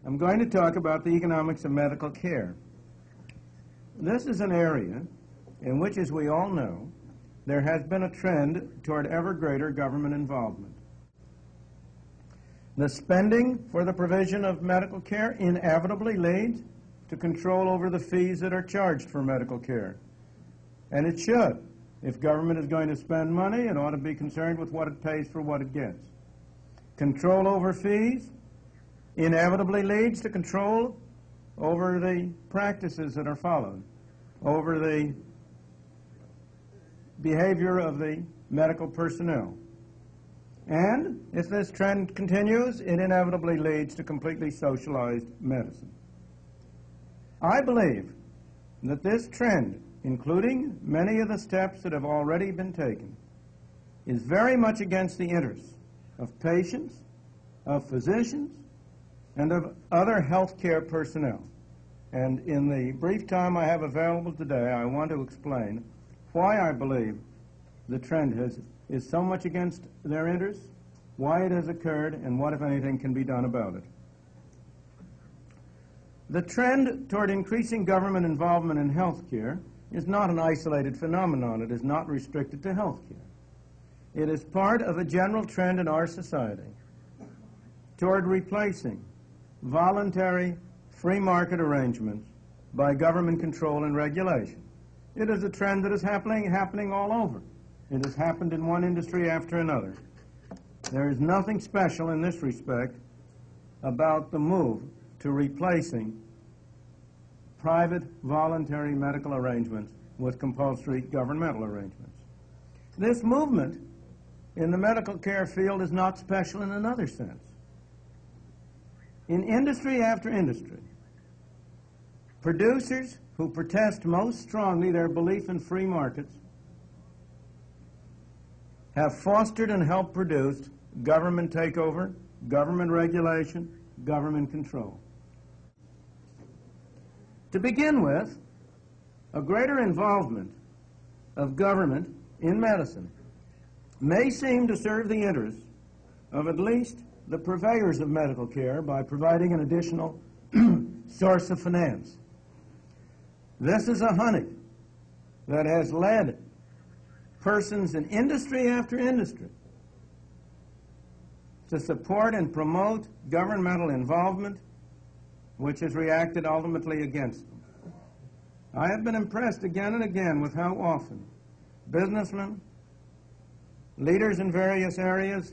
I'm going to talk about the economics of medical care. This is an area in which, as we all know, there has been a trend toward ever greater government involvement. The spending for the provision of medical care inevitably leads to control over the fees that are charged for medical care. And it should. If government is going to spend money, it ought to be concerned with what it pays for what it gets. Control over fees inevitably leads to control over the practices that are followed, over the behavior of the medical personnel. And if this trend continues, it inevitably leads to completely socialized medicine. I believe that this trend, including many of the steps that have already been taken, is very much against the interests of patients, of physicians, and of other healthcare personnel. And in the brief time I have available today, I want to explain why I believe the trend is so much against their interests, why it has occurred, and what, if anything, can be done about it. The trend toward increasing government involvement in healthcare is not an isolated phenomenon. It is not restricted to healthcare. It is part of a general trend in our society toward replacing voluntary free market arrangements by government control and regulation. It is a trend that is happening all over. It has happened in one industry after another. There is nothing special in this respect about the move to replacing private voluntary medical arrangements with compulsory governmental arrangements. This movement in the medical care field is not special in another sense. In industry after industry, producers who protest most strongly their belief in free markets have fostered and helped produce government takeover, government regulation, government control. To begin with, a greater involvement of government in medicine may seem to serve the interests of at least the purveyors of medical care by providing an additional source of finance. This is a honey that has led persons in industry after industry to support and promote governmental involvement, which has reacted ultimately against them. I have been impressed again and again with how often businessmen, leaders in various areas,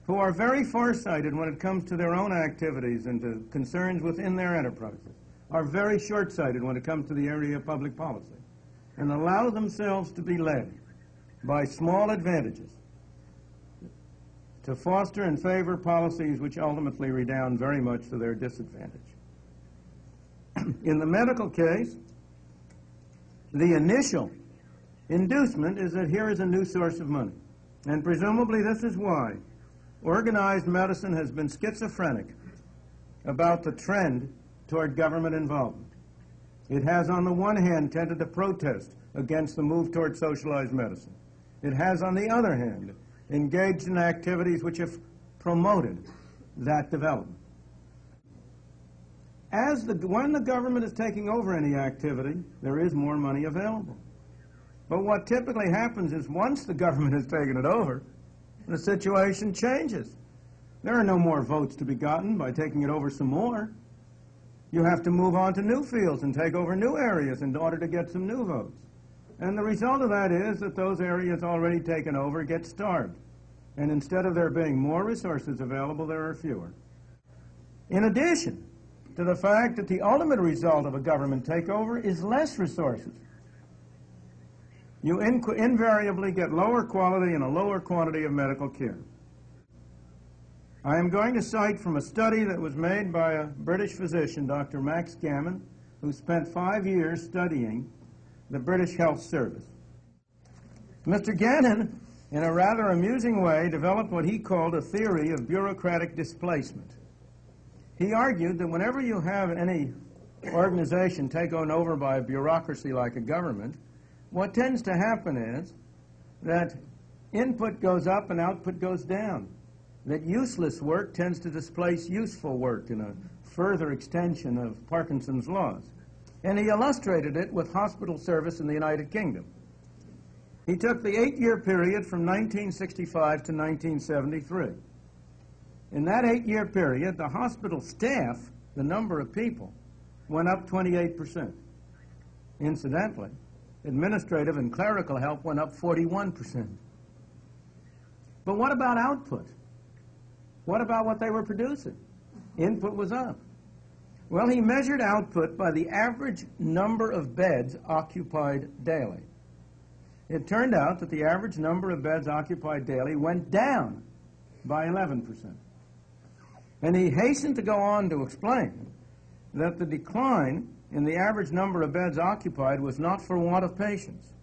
who are very farsighted when it comes to their own activities and to concerns within their enterprises, are very short-sighted when it comes to the area of public policy, and allow themselves to be led by small advantages to foster and favor policies which ultimately redound very much to their disadvantage. In the medical case, the initial inducement is that here is a new source of money. And presumably this is why organized medicine has been schizophrenic about the trend toward government involvement. It has, on the one hand, tended to protest against the move toward socialized medicine. It has, on the other hand, engaged in activities which have promoted that development. When the government is taking over any activity, there is more money available. But what typically happens is once the government has taken it over, the situation changes. There are no more votes to be gotten by taking it over some more. You have to move on to new fields and take over new areas in order to get some new votes. And the result of that is that those areas already taken over get starved. And instead of there being more resources available, there are fewer. In addition to the fact that the ultimate result of a government takeover is less resources, you invariably get lower quality and a lower quantity of medical care. I am going to cite from a study that was made by a British physician, Dr. Max Gammon, who spent 5 years studying the British Health Service. Mr. Gannon, in a rather amusing way, developed what he called a theory of bureaucratic displacement. He argued that whenever you have any organization taken over by a bureaucracy like a government, what tends to happen is that input goes up and output goes down, that useless work tends to displace useful work in a further extension of Parkinson's laws. And he illustrated it with hospital service in the United Kingdom. He took the 8-year period from 1965 to 1973. In that 8-year period, the hospital staff, the number of people, went up 28%. Incidentally, administrative and clerical help went up 41%. But what about output? What about what they were producing? Input was up. Well, he measured output by the average number of beds occupied daily. It turned out that the average number of beds occupied daily went down by 11%. And he hastened to go on to explain that the decline in the average number of beds occupied was not for want of patients,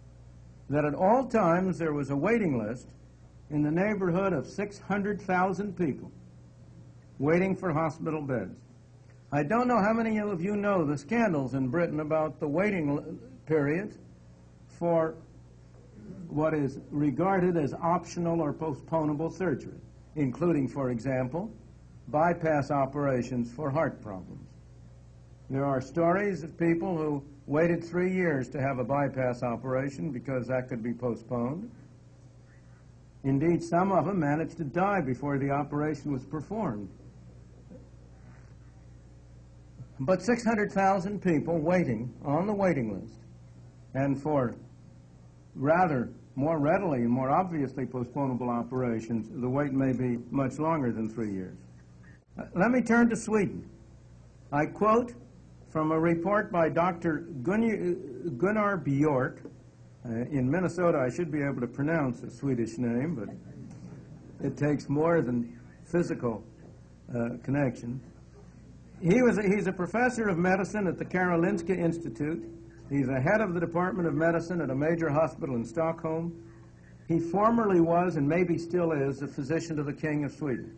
that at all times there was a waiting list in the neighborhood of 600,000 people waiting for hospital beds. I don't know how many of you know the scandals in Britain about the waiting period for what is regarded as optional or postponable surgery, including, for example, bypass operations for heart problems. There are stories of people who waited 3 years to have a bypass operation because that could be postponed. Indeed, some of them managed to die before the operation was performed. But 600,000 people waiting on the waiting list, and for rather more readily and more obviously postponable operations, the wait may be much longer than 3 years. Let me turn to Sweden. I quote from a report by Dr. Gunnar Bjork. In Minnesota, I should be able to pronounce a Swedish name, but it takes more than physical connection. He's a professor of medicine at the Karolinska Institute. He's the head of the Department of Medicine at a major hospital in Stockholm. He formerly was, and maybe still is, a physician to the King of Sweden.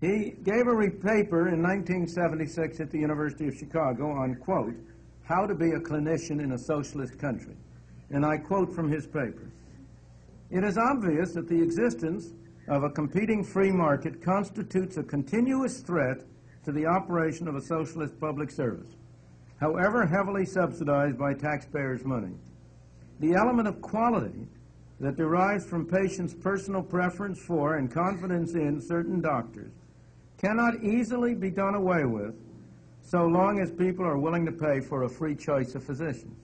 He gave a paper in 1976 at the University of Chicago on, quote, how to be a clinician in a socialist country. And I quote from his paper. It is obvious that the existence of a competing free market constitutes a continuous threat to the operation of a socialist public service, however heavily subsidized by taxpayers' money. The element of quality that derives from patients' personal preference for and confidence in certain doctors cannot easily be done away with so long as people are willing to pay for a free choice of physicians.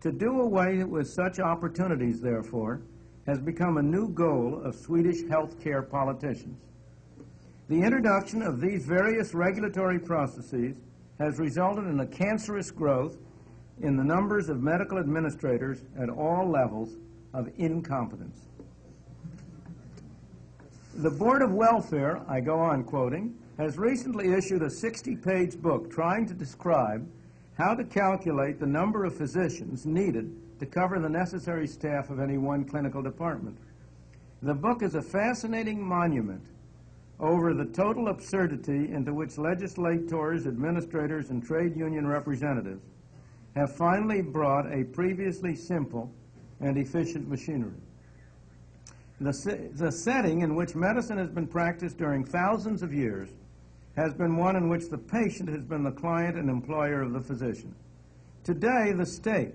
To do away with such opportunities, therefore, has become a new goal of Swedish healthcare politicians. The introduction of these various regulatory processes has resulted in a cancerous growth in the numbers of medical administrators at all levels of incompetence. The Board of Welfare, I go on quoting, has recently issued a 60-page book trying to describe how to calculate the number of physicians needed to cover the necessary staff of any one clinical department. The book is a fascinating monument over the total absurdity into which legislators, administrators, and trade union representatives have finally brought a previously simple and efficient machinery. The setting in which medicine has been practiced during thousands of years has been one in which the patient has been the client and employer of the physician. Today, the state,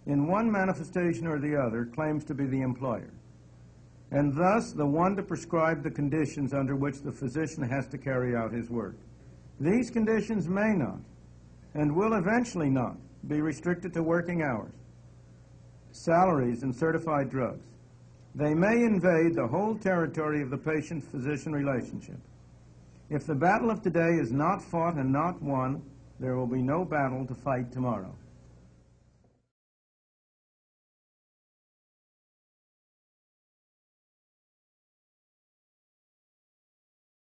in one manifestation or the other, claims to be the employer, and thus the one to prescribe the conditions under which the physician has to carry out his work. These conditions may not, and will eventually not, be restricted to working hours, salaries, and certified drugs. They may invade the whole territory of the patient-physician relationship. If the battle of today is not fought and not won, there will be no battle to fight tomorrow.